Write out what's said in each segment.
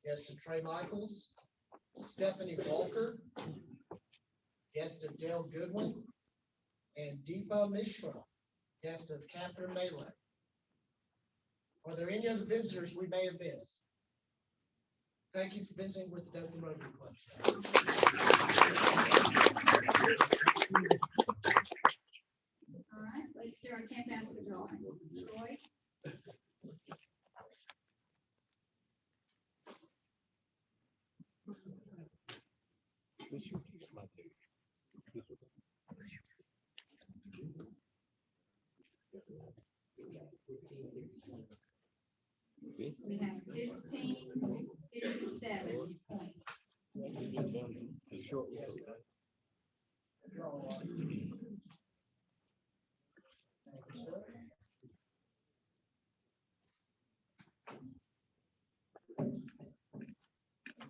guest of Trey Michaels, Stephanie Walker, guest of Dale Goodwin, and Deepa Mishra, guest of Catherine Melee. Are there any other visitors we may have missed? Thank you for visiting with the Dothan Rotary Club. All right, let's do our camp basket drawing. Troy? We have 57 points.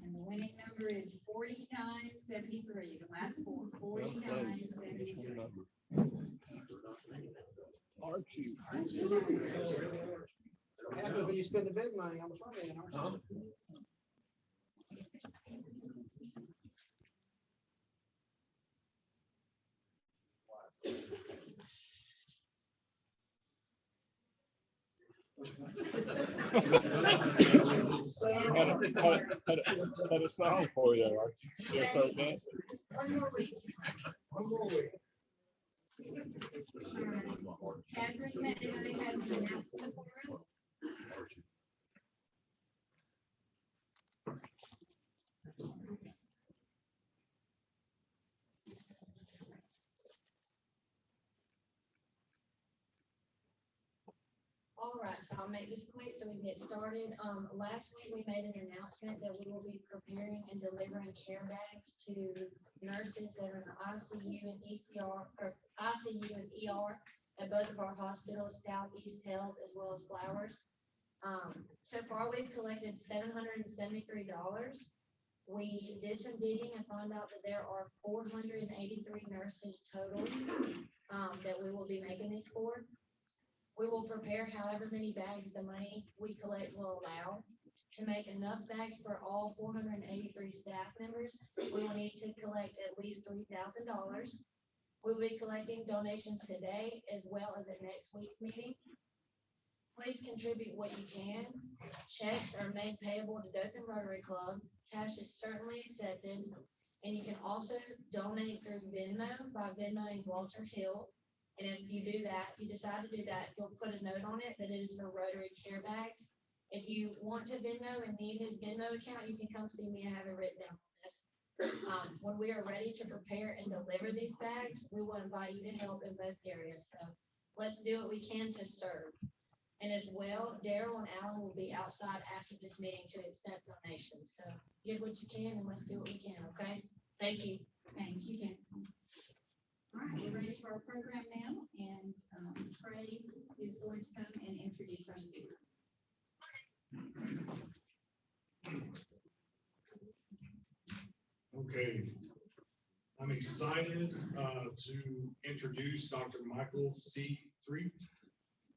And the winning number is 4973. The last four, 4973. Happy when you spend the big money on the front end, aren't you? Had a song for you, Archie. So start dancing. One more week. Catherine, they had an announcement for us. All right, so I'll make this quick so we can get started. Last week we made an announcement that we will be preparing and delivering care bags to nurses that are in the ICU and ECR, or ICU and ER at both of our hospitals, Southeast Health as well as Flowers. So far we've collected $773. We did some digging and found out that there are 483 nurses total that we will be making these for. We will prepare however many bags the money we collect will allow. To make enough bags for all 483 staff members, we will need to collect at least $3,000. We will be collecting donations today as well as at next week's meeting. Please contribute what you can. Checks are made payable to Dothan Rotary Club. Cash is certainly accepted. And you can also donate through Venmo by Venmoing Walter Hill. And if you do that, if you decide to do that, you'll put a note on it that it is for Rotary care bags. If you want to Venmo and need his Venmo account, you can come see me. I have it written down on this. When we are ready to prepare and deliver these bags, we will invite you to help in both areas. So let's do what we can to serve. And as well, Daryl and Alan will be outside after this meeting to accept donations. So give what you can and let's do what we can, okay? Thank you. Thank you, Ken. All right, we're ready for our program now, and Trey is going to come and introduce our speaker. Okay, I'm excited to introduce Dr. Michael C. Threet,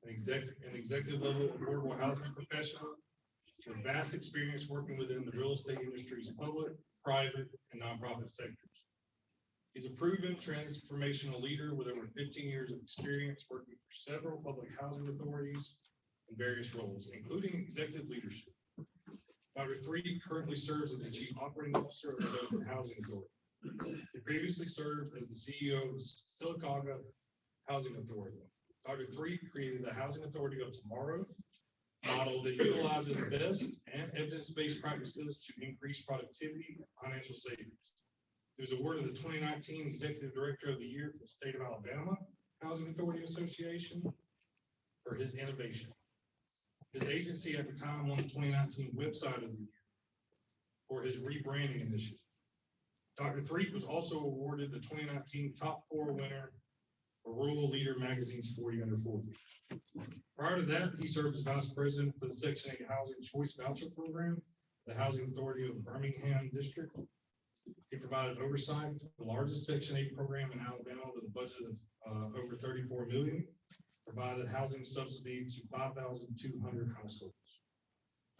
an executive level affordable housing professional with vast experience working within the real estate industry's public, private, and nonprofit sectors. He's a proven transformational leader with over 15 years of experience working for several public housing authorities in various roles, including executive leadership. Dr. Threet currently serves as the Chief Operating Officer of the Dothan Housing Authority. He previously served as the CEO of the Sylacauga Housing Authority. Dr. Threet created the Housing Authority of Tomorrow model that utilizes best and evidence-based practices to increase productivity and financial savings. He was awarded the 2019 Executive Director of the Year for the State of Alabama Housing Authority Association for his innovation. His agency at the time won the 2019 Website of the Year for his rebranding initiative. Dr. Threet was also awarded the 2019 Top 4 winner for Rural Leader Magazine's 40 Under 40. Prior to that, he served as Vice President for the Section 8 Housing Choice Voucher Program, the Housing Authority of the Birmingham District. He provided oversight for the largest Section 8 program in Alabama with a budget of over $34 million, provided housing subsidy to 5,200 households.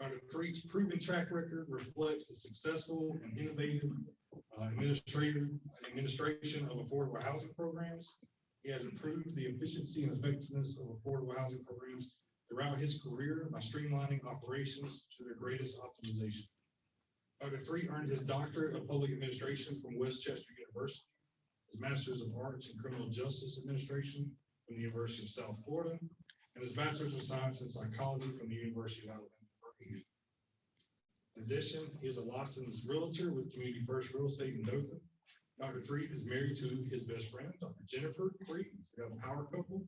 Dr. Threet's proven track record reflects the successful and innovative administration of affordable housing programs. He has improved the efficiency and effectiveness of affordable housing programs throughout his career by streamlining operations to their greatest optimization. Dr. Threet earned his doctorate of public administration from Westchester University, his master's of arts in criminal justice administration from the University of South Florida, and his bachelor's of science in psychology from the University of Alabama, Birmingham. In addition, he is a licensed realtor with Community First Real Estate in Dothan. Dr. Threet is married to his best friend, Dr. Jennifer Threet. They have a power couple.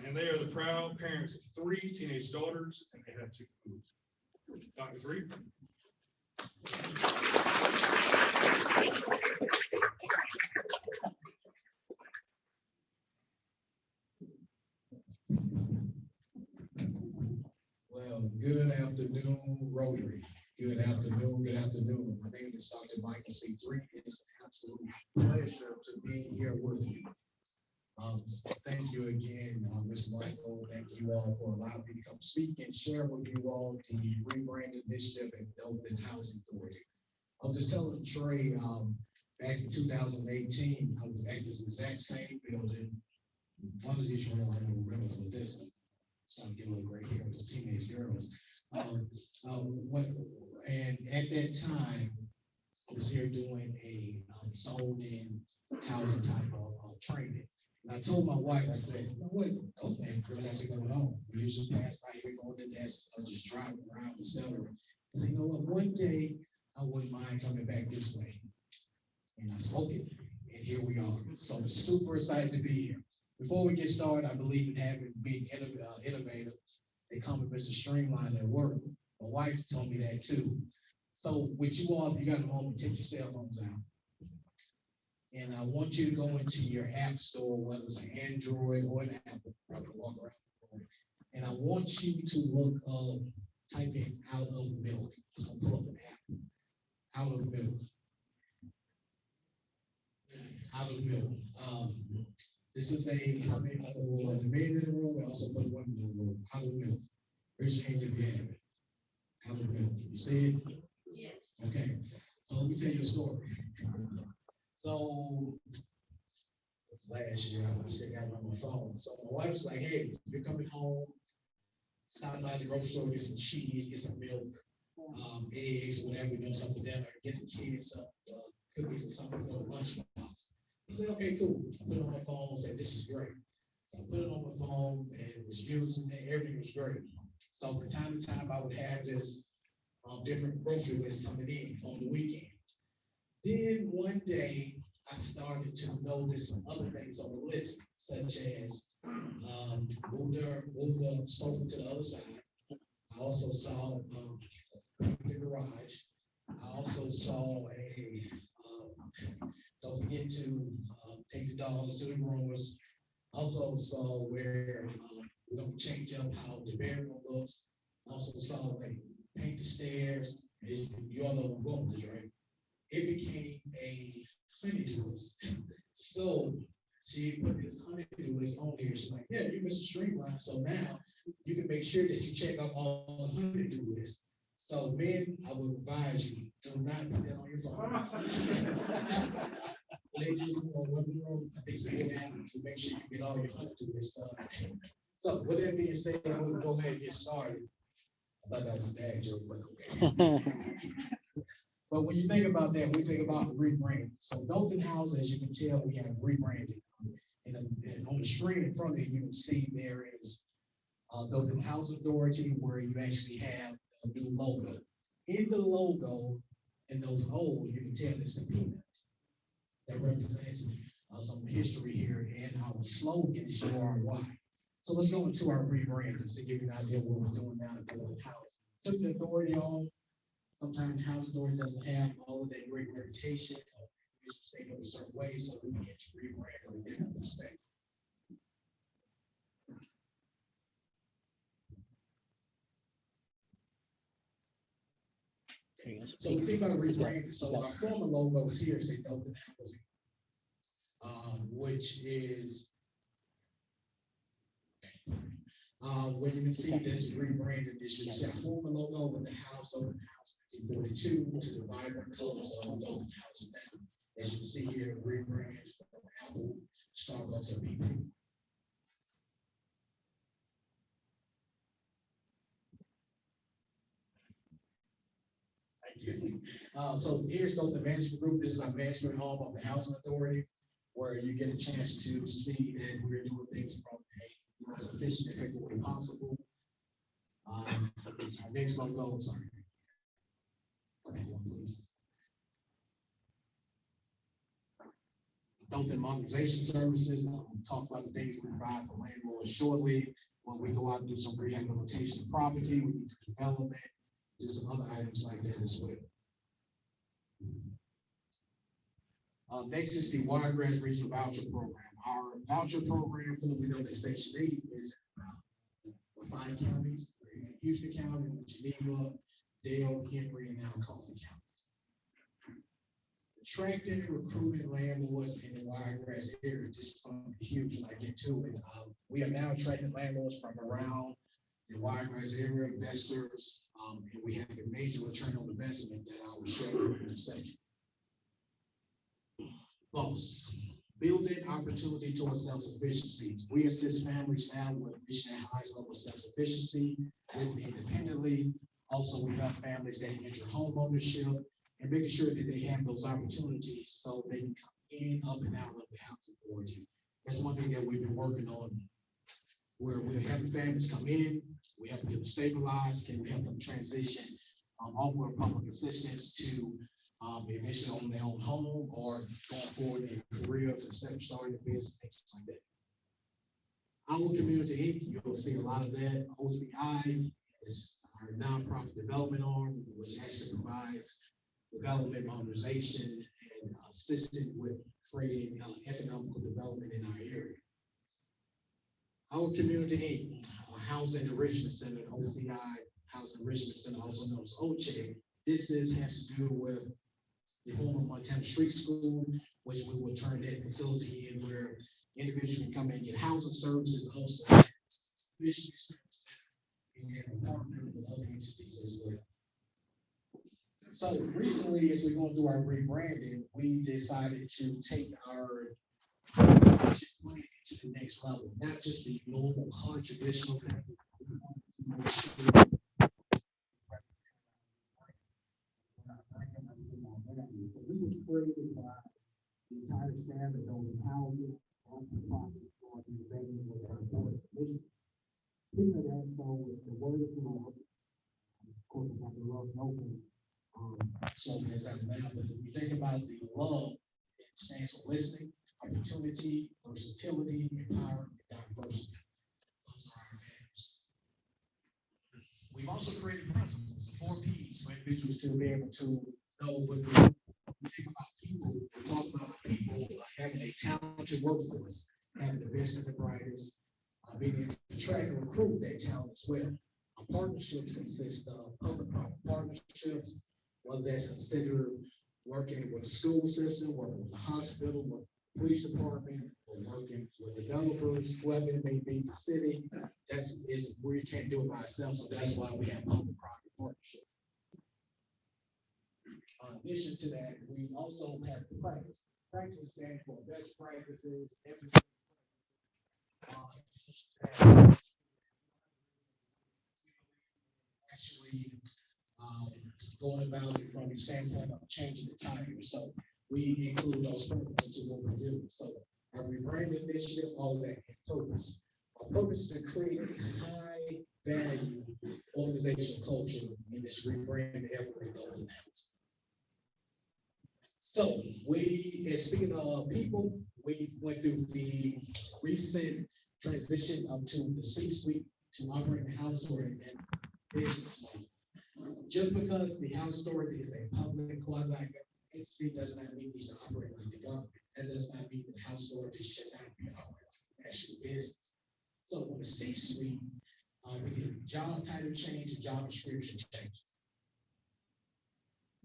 And they are the proud parents of 3 teenage daughters, and they have 2 boys. Dr. Threet. Well, good afternoon, Rotary. Good afternoon, good afternoon. My name is Dr. Michael C. Threet. It's an absolute pleasure to be here with you. Thank you again, Ms. Michael. Thank you all for allowing me to come speak and share with you all the rebrand initiative at Dothan Housing Authority. I was just telling Trey, back in 2018, I was at this exact same building. One of these rooms, I don't remember with this one. So I'm getting a little gray hair with those teenage girls. And at that time, I was here doing a sold-in housing type of training. And I told my wife, I said, you know what, oh man, really has it going on. We usually pass by here going to desk, just driving around, etc. I said, you know what, one day I wouldn't mind coming back this way. And I spoke it, and here we are. So I'm super excited to be here. Before we get started, I believe in having being innovative. They come with Mr. Streamline at work. My wife told me that too. So with you all, if you got a moment, take your cell phones out. And I want you to go into your app store, whether it's an Android or an Apple, walk around. And I want you to look up, type in Out of Milk. It's gonna pull up an app. Out of Milk. Out of Milk. This is a comment for the men in the room, and also for the women in the room. Out of Milk. Raise your hand if you have it. Out of Milk. You see it? Yes. Okay. So let me tell you a story. So last year, I still got it on my phone. So my wife was like, hey, you're coming home, stop by the grocery store, get some cheese, get some milk, eggs, whatever, we're doing something for dinner, get the kids cookies or something for the lunchbox. I said, okay, cool. I put it on my phone and said, this is great. So I put it on my phone and was using it, everything was great. So from time to time, I would have this different grocery list coming in on the weekend. Then one day, I started to notice some other things on the list, such as move the sofa to the other side. I also saw the garage. I also saw don't forget to take the dogs to the groomers. Also saw where we're going to change up how the bedroom looks. Also saw like paint the stairs. You all know what I'm going with, right? It became a honeydew list. So she put this honeydew list on here. She's like, yeah, you're Mr. Streamline. So now you can make sure that you check out all the honeydew lists. So men, I would advise you, do not put that on your phone. Ladies, I think it's a good habit to make sure you get all your honeydew list done. So with that being said, we'll go ahead and get started. I thought that was a bad joke, but okay. But when you think about that, we think about rebranding. So Dothan House, as you can tell, we have rebranded. And on the screen in front of you, you can see there is Dothan House Authority, where you actually have a new logo. In the logo, in those O's, you can tell there's a peanut that represents some history here, and our slogan is "You Are Why." So let's go into our rebranding to give you an idea of what we're doing now at Dothan House. Took the authority off. Sometimes house authority doesn't have all of that great reputation, stay in a certain way, so we get to rebrand in a different perspective. So we think about rebranding. So our former logos here say Dothan Housing, which is Where you can see this rebranded this year, so former logo with the house, open house, 1942 to the vibrant colors of Dothan House now. As you can see here, rebrand from Apple, Starbucks, and BP. Thank you. So here's Dothan Management Group. This is our management arm of the Housing Authority, where you get a chance to see that we're doing things from a most efficient, effective way possible. Our next logo, sorry. Okay, one please. Dothan Modernization Services. We'll talk about the things we provide for landlords shortly. When we go out and do some rehabilitation of property, we do development, do some other items like that as well. Next is the Watergrass Regional Voucher Program. Our voucher program, we know that Station 8 is the 5 counties, Houston County, Geneva, Dale, Henry, and now Coffee County. Attracting, recruiting landlords in the Watergrass area, this is going to be huge when I get to it. We are now attracting landlords from around the Watergrass area, investors, and we have a major return on investment that I will share with you in a second. Boss, building opportunity towards self-sufficiency. We assist families now with reaching that highest level of self-sufficiency, living independently. Also, we have families that enter home ownership and making sure that they have those opportunities so they can come in, up and out of the housing authority. That's one thing that we've been working on, where we're having families come in, we help people stabilize, can we help them transition off of public assistance to eventually own their own home or going forward in careers instead of starting a business, things like that. Our Community Inc., you'll see a lot of that. OCI is our nonprofit development arm, which actually provides development, modernization, and assisting with creating economical development in our area. Our Community Inc., Housing Enrichment Center, OCI, Housing Enrichment Center, also known as OCHE. This has to do with the former Montana Street School, which we will turn that facility in where individuals can come in and get housing services, also fishing services, and partnering with other entities as well. So recently, as we're going through our rebranding, we decided to take our plan to the next level, not just the normal traditional. This was created by the entire staff at Dothan Housing, on the process for the development with our board commission. Speaking of that, so the word is Lord. Of course, we have the love and open. So as I now, but if we think about the love, it stands for listening, opportunity, versatility, empowerment, and diversity. Those are our values. We've also created principles, the 4 Ps, for individuals to be able to know what we think about people. We talk about people having a talented workforce, having the best and the brightest, being able to attract and recruit that talent as well. Our partnerships consist of public-private partnerships, whether that's considered working with the school system, working with the hospital, with the police department, or working with developers, whoever it may be, the city. Is we can't do it by ourselves, so that's why we have public-private partnerships. In addition to that, we also have practice. Practice stands for best practices, actually going about it from the standpoint of changing the tire. So we include those purposes to what we do. So our rebranding initiative, all that in purpose. Our purpose is to create a high value organizational culture in this rebranding effort at Dothan House. So speaking of people, we went through the recent transition up to the C-suite to operate the house authority and business. Just because the house authority is a public quasi-government entity does not mean it needs to operate like the government. That does not mean the house authority should not be operating like actual business. So when the C-suite, we did job title change and job description changes.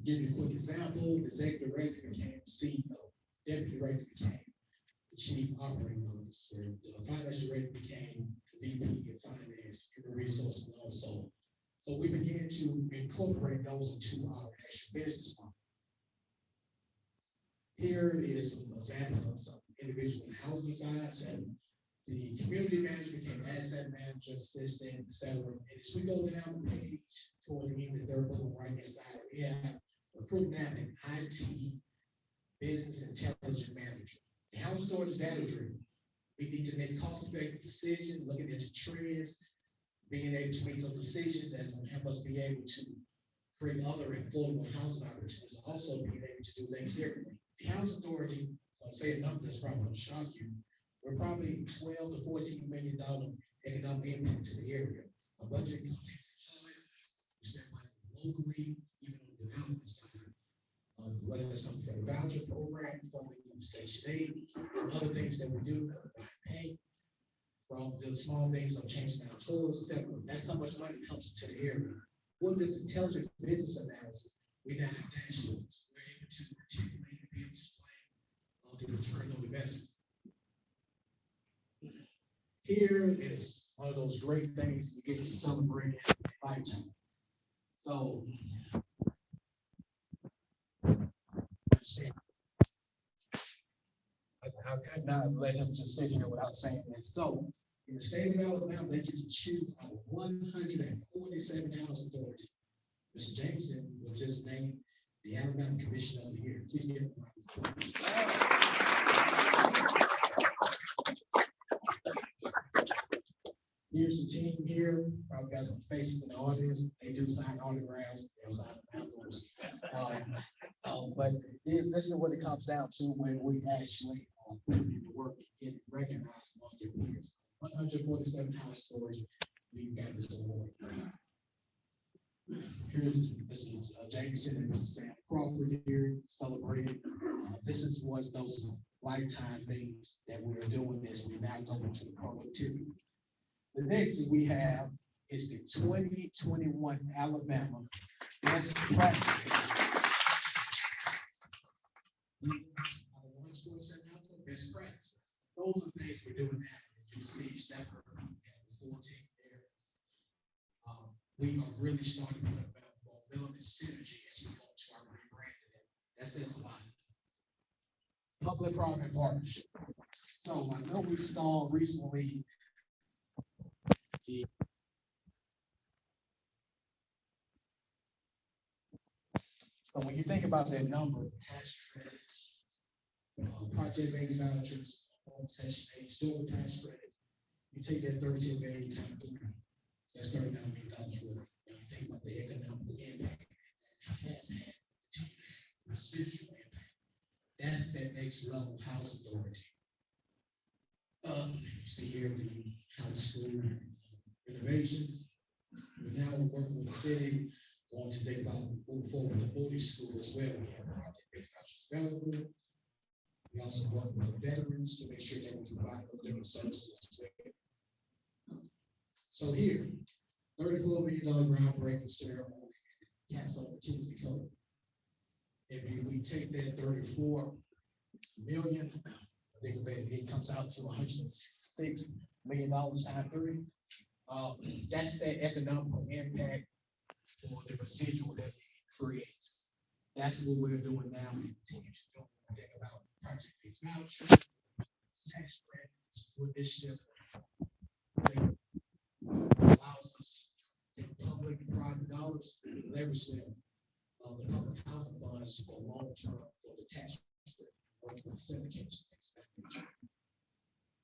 Give you a quick example, the executive director became the CEO, deputy director became the chief operating officer, the finance director became the VP of finance, So we began to incorporate those into our actual business model. Here is some examples of some individual housing side. So the community manager became asset manager, assistant, etc. And as we go down the page toward the end, the third bullet right hand side, we have recruiting an IT business intelligence manager. The housing storage is data driven. We need to make cost-effective decisions, looking at the trends, being able to make those decisions that will help us be able to create other affordable housing opportunities, also being able to do things differently. The housing authority, I'll say a number that's probably going to shock you, we're probably $12 to $14 million economic impact to the area. Our budget comes in from high, we spend money locally, even on the development side. Whether it's coming from the voucher program, from the Section 8, other things that we do, pay from the small things of changing our toilets, etc. That's how much money comes to the area. With this intelligent business analysis, we now have dashboards. We're able to articulate and be able to explain the return on investment. Here is one of those great things you get to celebrate in a lifetime. So, I could not let him just sit here without saying that. So, in the state of Alabama, they get to choose out of 147 housing authorities. Mr. Jameson was just named the Alabama Commissioner of the Year. Please give him a round of applause. Here's the team here. Probably got some faces in the audience. They do sign autographs. They'll sign outdoors. But this is what it comes down to when we actually put in the work and get recognized among your peers. 147 house stores, we've got this award. Here's this is Jameson and Mr. Sam Crawford here celebrating. This is one of those lifetime things that we're doing this. We're now going to the productivity. The next thing we have is the 2021 Alabama Best Practices. Best practices. Those are things we're doing now. As you see, Stephen and the 14 there. We are really starting to put about momentum and synergy as we go to our rebranding. That says a lot. Public-private partnership. So I know we saw recently so when you think about that number, tax credits, project-based vouchers, Section 8, store tax credits, you take that 13 million times 3, that's $39 million really. And you think about the economic impact that has had, residual impact. That's that next level house authority. You see here the house school renovations. We now working with the city, going to think about moving forward with the boarding school as well. We have project-based vouchers available. We also work with the veterans to make sure that we can provide those different services as well. So here, $34 million groundbreaking ceremony, caps on the Kingsley Code. If we take that 34 million, I think it comes out to $106 million times 3. That's that economical impact for the residual that it creates. That's what we're doing now. We continue to do. Think about project-based vouchers, tax credits, initiative allows us to take public and private dollars, leverage them. The public housing funds for long term for the tax credit, working with syndication.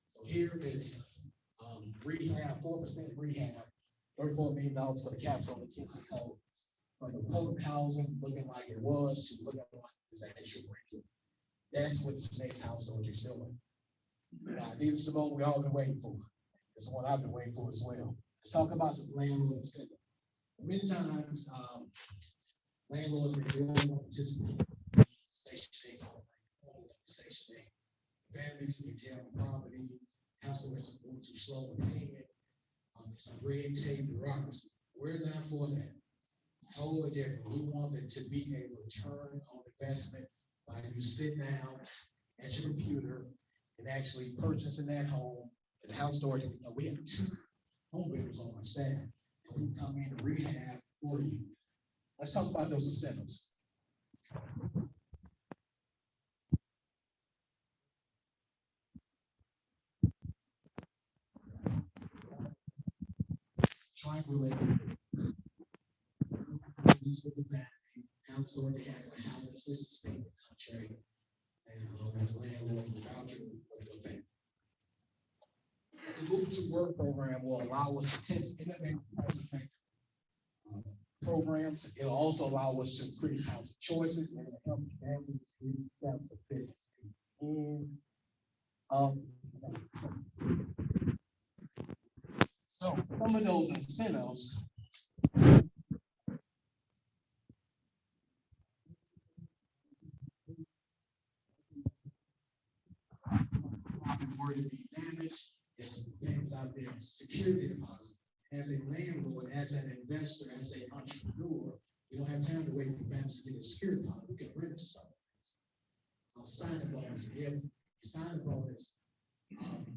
So here is rehab, 4% rehab, $34 million for the caps on the Kingsley Code. From the public housing looking like it was to looking like this actual breakthrough. That's what the state's house authority is doing. Now, this is the moment we all been waiting for. It's the one I've been waiting for as well. Let's talk about some landlord incentive. Many times, landlords are going to participate in Section 8, families can tear on property, households are going too slow in paying it. Some red tape, bureaucracy. We're not for that. Totally different. We want it to be a return on investment by you sit down at your computer and actually purchasing that home. And the house authority, we have 2 home builders on my staff. And who come in to rehab for you. Let's talk about those incentives. Triangulated. These with the family, household that has a housing assistance payment contract, and the landlord will voucher with the family. The Move to Work program will allow us to test innovative cost-effective programs. It'll also allow us to increase housing choices and help families reach self-sufficiency. So some of those incentives. Were to be damaged, there's some things out there, security deposit. As a landlord, as an investor, as an entrepreneur, you don't have time to wait for families to get a security deposit. We can rent it to someone. Sign a bonus. If you sign a bonus,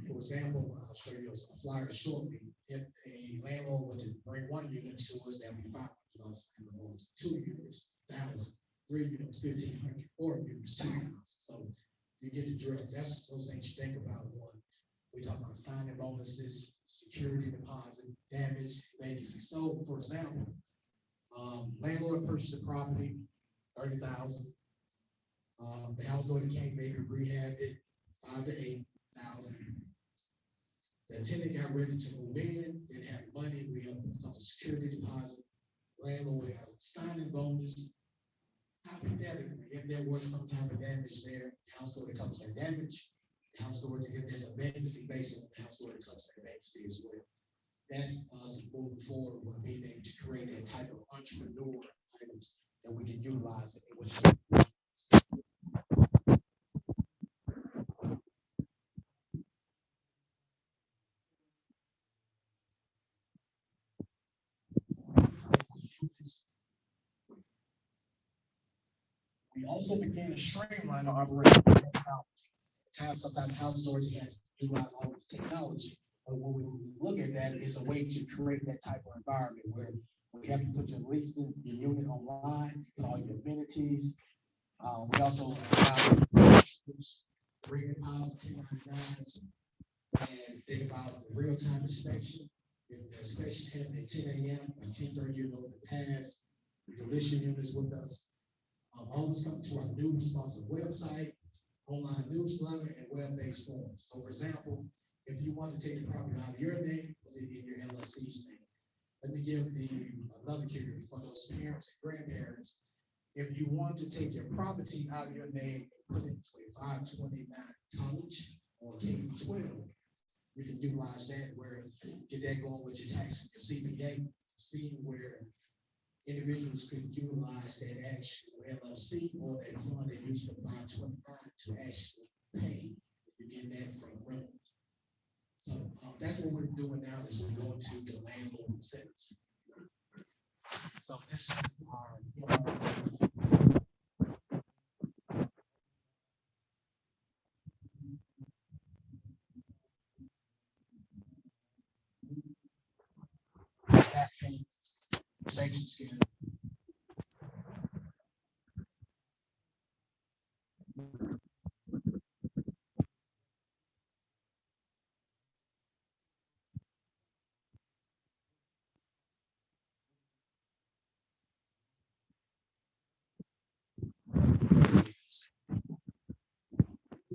for example, I'll show you a flyer shortly. If a landlord were to bring 1 unit to us, that would be $500 sign a bonus. 2 units, 1,000. 3 units, 1,500. 4 units, 2,000. So you get the drill. That's those things you think about when we talk about signing bonuses, security deposit, damage, vacancy. So, for example, landlord purchased the property, $30,000. The house owner came, maybe rehabbed it, $5,000 to $8,000. The tenant got ready to move in, didn't have money. We have a security deposit. Landlord has a signing bonus. Hypothetically, if there was some type of damage there, the house owner covers that damage. The house owner, if there's a vacancy based on the house owner covers that vacancy as well. That's us moving forward with being able to create that type of entrepreneur items that we can utilize it. We also began to streamline our operation. Sometimes house owners have to utilize all this technology. But when we look at that, it's a way to create that type of environment where we have to put your leasing, your unit online, all your amenities. We also allow bring deposit 1099s and think about the real-time inspection. If the inspection happened at 10 a.m. or 10:30, you know the past, you can list your units with us. Always come to our new responsive website, online newsletter, and web-based forms. So, for example, if you want to take the property out of your name, put it in your LLC's name. Let me give another cue for those parents and grandparents. If you want to take your property out of your name and put it into a 529 college or K-12, you can utilize that where get that going with your tax, your CPA, seeing where individuals could utilize that actual LLC or that fund they use for 529 to actually pay. You get that from rent. So that's what we're doing now as we go to the landlord incentives. So this is our back payments, section schedule.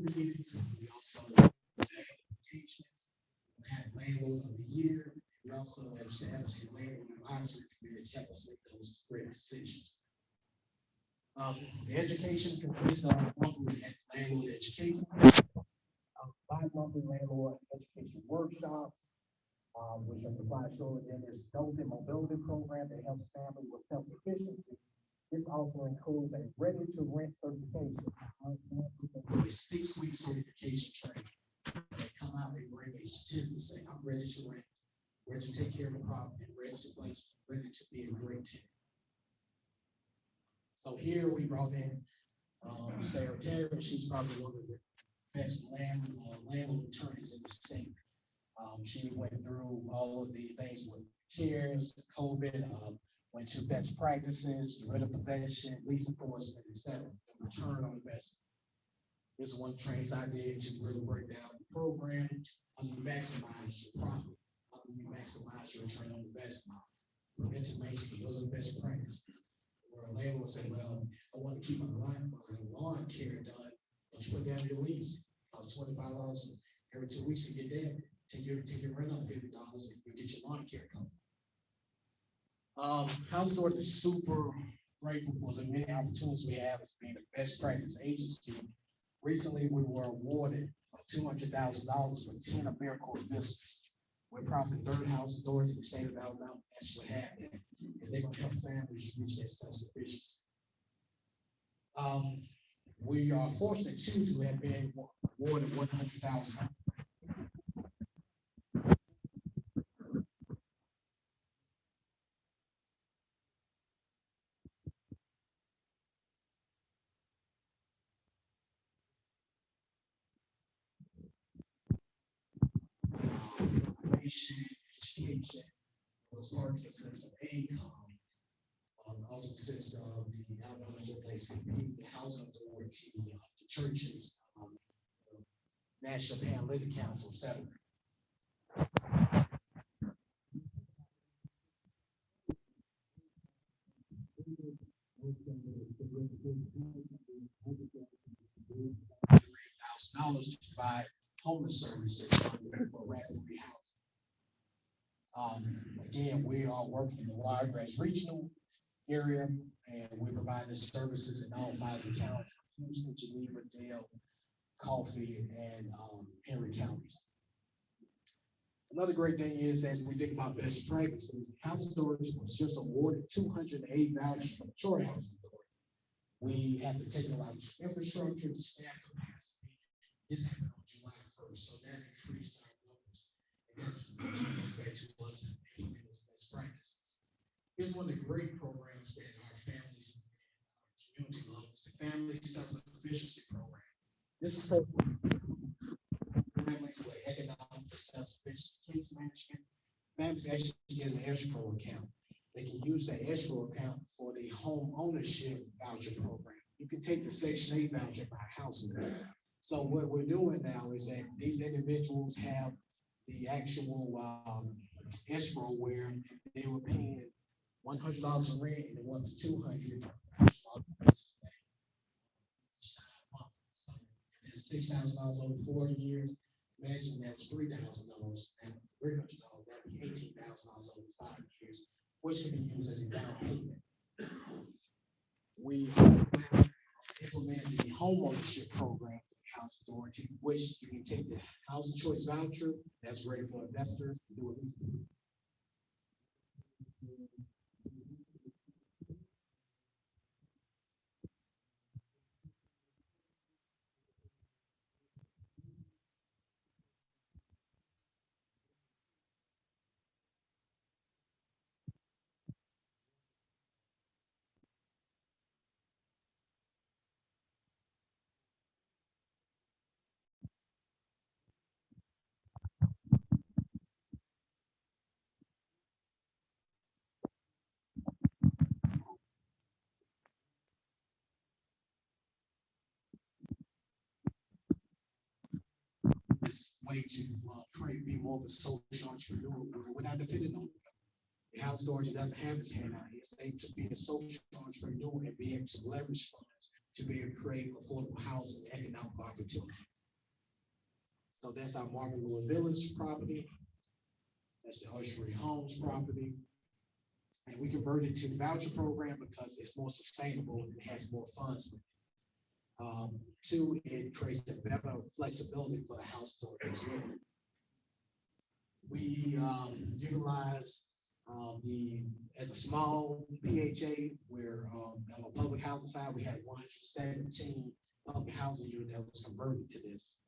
We also have engagements, have landlord of the year. We also have established a landlord advisory committee to help us make those great decisions. The education consists of monthly landlord education, bi-monthly landlord education workshops, which are provided shortly. Then there's Dothan mobility program that helps families with self-sufficiency. This also includes a ready-to-rent certification. 6-week certification training. They come out, they bring a certificate, say, I'm ready to rent, ready to take care of the property, ready to budget, ready to be a great tenant. So here we brought in Sarah Terry. She's probably one of the best landlord attorneys in the state. She went through all of the things with cares, COVID, went to best practices, rate of possession, lease enforcement, et cetera, the return on investment. This is one of the trainings I did to really break down the program, how you maximize your profit, how you maximize your return on investment. Intimation, those are the best practices. Where a landlord said, well, I want to keep my lawn care done, but you put down your lease, costs $25 every 2 weeks to get that, take your rent up $50 and you get your lawn care covered. House Authority is super grateful for the many opportunities we have as being the best practice agency. Recently, we were awarded $200,000 for 10 AmeriCorps visits. We're probably the third house authority in the state of Alabama to actually have that. And they're going to help families reach their self-sufficiency. We are fortunate too to have been awarded $100,000. Education was part of the system of income. Also consists of the Alabama NAACP, the Housing Authority, the churches, the National Paralytic Council, etc. $3,000 to provide homeless services for rapid rehousing. Again, we are working in the Watergrass regional area, and we provide the services in all 5 counties: Houston, Geneva, Dale, Coffee, and Henry counties. Another great thing is, as we think about best practices, House Authority was just awarded 208 vouchers from the Troy Housing Authority. We have to take a lot of infrastructure, staff capacity. This happened on July 1st, so that increased our numbers. And that goes back to us implementing those best practices. Here's one of the great programs that our families and our community loves: the Family Self-Sufficiency Program. This is for economic self-sufficiency case management. Families actually get an escrow account. They can use that escrow account for the home ownership voucher program. You can take the Section 8 voucher by housing. So what we're doing now is that these individuals have the actual escrow where they were paying $100 in rent and they went to $200. That's $6,000 over 4 years. Imagine that's $3,000 and $300. That'd be $18,000 over 5 years, which can be used as a down payment. We implement the homeownership program for the House Authority, which you can take the housing choice voucher. That's great for investors to do it. This way to create, be more of a social entrepreneur. We're not dependent on the House Authority doesn't have its hand out. It's able to be a social entrepreneur and be able to leverage funds to be able to create affordable housing and economic opportunity. So that's our Marvin Lewis Village property. That's the Ushery Homes property. And we converted it to the voucher program because it's more sustainable and it has more funds with it. 2, it creates a better flexibility for the House Authority as well. We utilize as a small PHA, where on the public housing side, we had 117 public housing units that was converted to this.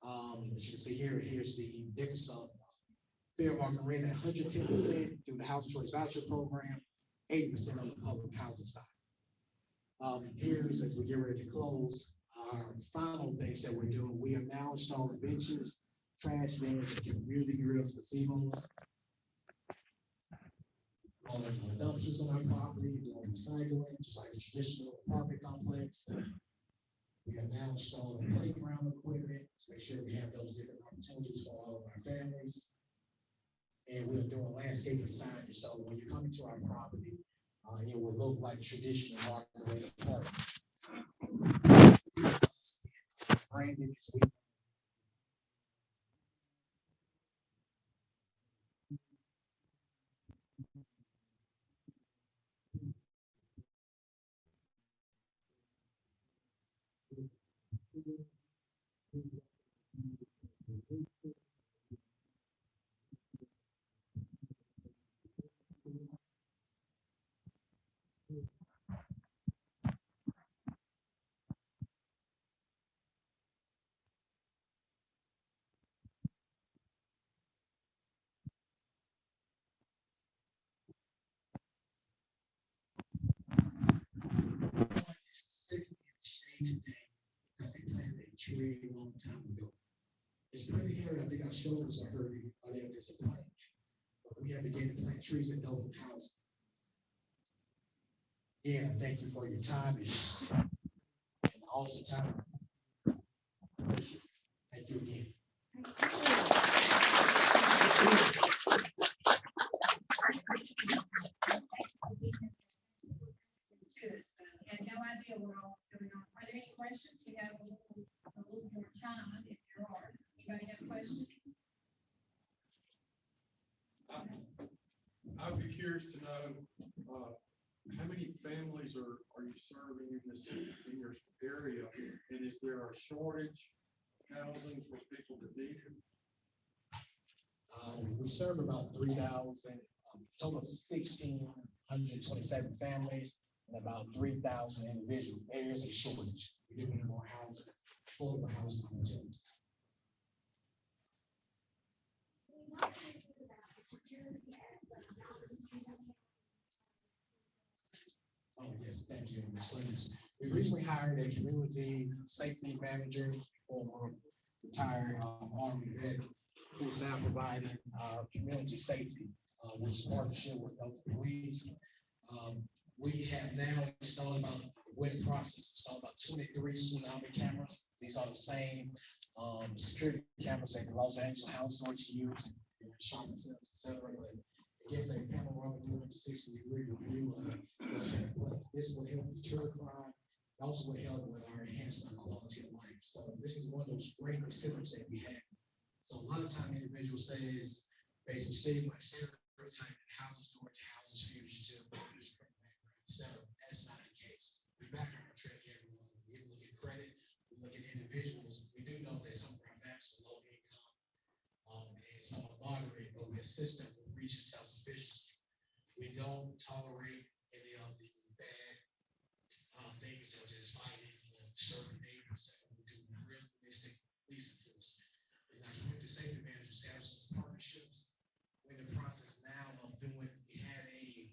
As you can see here, here's the difference of fair market rent at 110% through the Housing Choice Voucher Program, 80% on the public housing side. Here's, as we get ready to close, our final things that we're doing. We are now installing benches, trash bins, community grills, gazebos. installing dumpsters on our property, doing recycling, just like a traditional apartment complex. We have now installed playground equipment to make sure we have those different opportunities for all of our families. And we're doing landscaping signage, so when you come into our property, it will look like traditional Watergrass park. Branded as we sticking in shade today because they planted a tree a long time ago. It's pretty hairy. I think our shoulders are hurting. Are they disappointed? But we have begun to plant trees in Dothan House. Yeah, thank you for your time and also time. Thank you again. Had no idea what all was going on. Are there any questions? We have a little more time if there are. Anybody have questions? I'd be curious to know, how many families are you serving in your area? And is there a shortage of housing for people that need it? We serve about 3,000, total of 1,627 families and about 3,000 individuals. There is a shortage. We do need more housing, affordable housing opportunities. Oh, yes, thank you, Ms. Williams. We recently hired a community safety manager, former retired Army vet, who's now providing community safety, which is partnership with the police. We have now installed about installed about 23 tsunami cameras. These are the same security cameras that the Los Angeles House Authority use in shopping centers, etc. But it gives a panoramic 360-degree review of what's in place. This will help deter crime. It also will help with our enhancing our quality of life. So this is one of those great incentives that we have. So a lot of time individuals says, basically stereotype houses storage, houses fugitive, etc. That's not the case. We background check everyone. We look at credit, we look at individuals. We do know that some of our maps are low income, and some are moderate, but we assist them with reaching self-sufficiency. We don't tolerate any of the bad things such as fighting or certain neighbors. We do realistic police enforcement. And our community safety manager establishes partnerships. We're in the process now of doing, we had a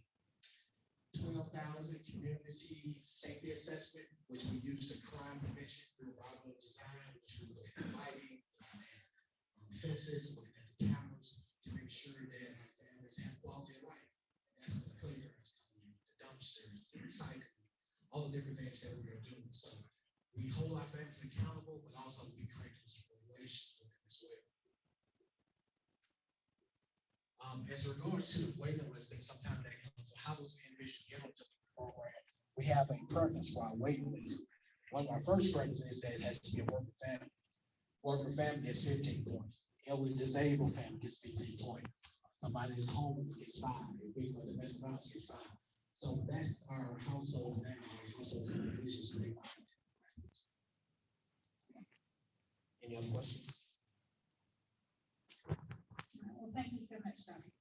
12,000 community safety assessment, which we use the crime prevention through environmental design, which we look at lighting, looking at fences, looking at the cameras to make sure that our families have quality of life. And that's where the playgrounds come in, the dumpsters, the recycling, all the different things that we are doing. So we hold our families accountable, but also we create those relations with them as well. As regards to the waiting list, and sometimes that comes, so how those individuals get into the program, we have a preference for our waiting list. One of our first preferences is that it has to be a working family. Working family gets 15 points. Elderly disabled family gets 15 points. Somebody that's homeless gets 5. If we go to the best house gets 5. So that's our household now. Our household is just great. Any other questions? Well, thank you so much, Dr.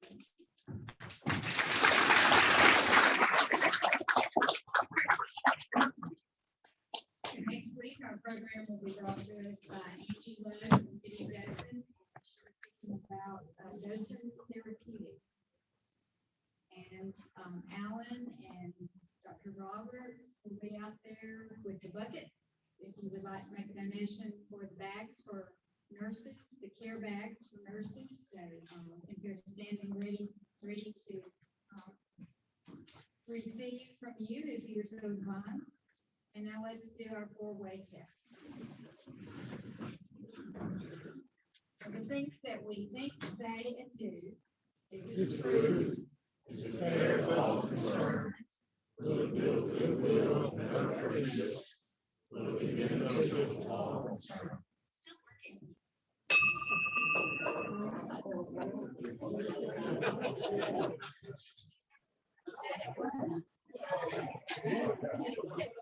Next week, our program will be brought to us by Angie Lowe from the City of Dothan. She's speaking about Dothan Therapeutics. And Alan and Dr. Roberts will be out there with the bucket. If you would like to make a donation for the bags for nurses, the care bags for nurses, so if you're standing ready to receive from you if you're so inclined. And now let's do our four-way test. So the things that we think, say, and do is true. Declares all concerned. Will build goodwill and prejudice. Will be beneficial to all concerned. Still working.